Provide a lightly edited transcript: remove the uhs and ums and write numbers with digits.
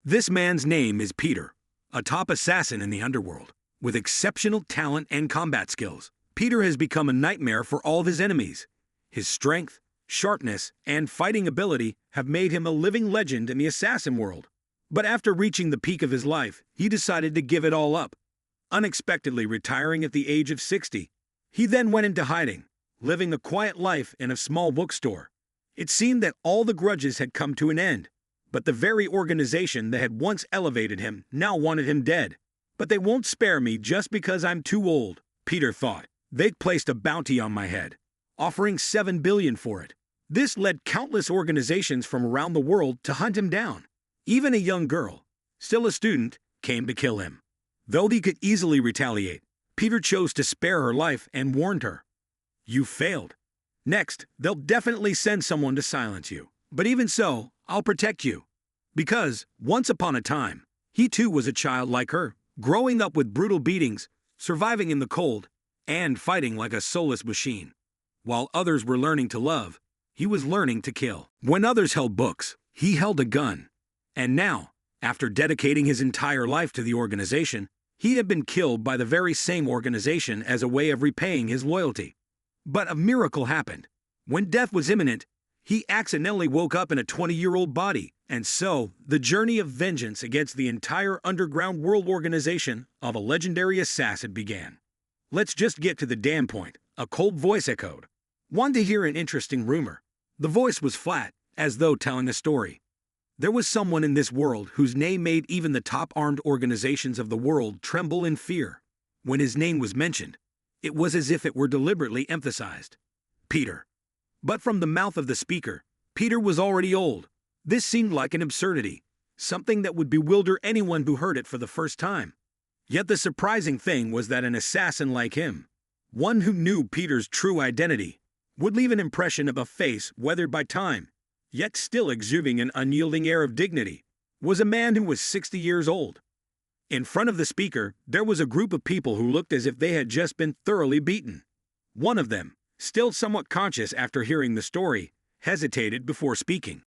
This man's name is Peter, a top assassin in the underworld. With exceptional talent and combat skills, Peter has become a nightmare for all of his enemies. His strength, sharpness, and fighting ability have made him a living legend in the assassin world. But after reaching the peak of his life, he decided to give it all up, unexpectedly retiring at the age of 60. He then went into hiding, living a quiet life in a small bookstore. It seemed that all the grudges had come to an end, but the very organization that had once elevated him now wanted him dead. But they won't spare me just because I'm too old, Peter thought. They'd placed a bounty on my head, offering $7 billion for it. This led countless organizations from around the world to hunt him down. Even a young girl, still a student, came to kill him. Though he could easily retaliate, Peter chose to spare her life and warned her. You failed. Next, they'll definitely send someone to silence you. But even so, I'll protect you. Because, once upon a time, he too was a child like her, growing up with brutal beatings, surviving in the cold, and fighting like a soulless machine. While others were learning to love, he was learning to kill. When others held books, he held a gun. And now, after dedicating his entire life to the organization, he had been killed by the very same organization as a way of repaying his loyalty. But a miracle happened. When death was imminent, he accidentally woke up in a 20-year-old body, and so the journey of vengeance against the entire underground world organization of a legendary assassin began. Let's just get to the damn point, a cold voice echoed. Want to hear an interesting rumor? The voice was flat, as though telling a story. There was someone in this world whose name made even the top armed organizations of the world tremble in fear. When his name was mentioned, it was as if it were deliberately emphasized. Peter. But from the mouth of the speaker, Peter was already old. This seemed like an absurdity, something that would bewilder anyone who heard it for the first time. Yet the surprising thing was that an assassin like him, one who knew Peter's true identity, would leave an impression of a face weathered by time, yet still exuding an unyielding air of dignity, was a man who was 60 years old. In front of the speaker, there was a group of people who looked as if they had just been thoroughly beaten. One of them, still somewhat conscious after hearing the story, hesitated before speaking.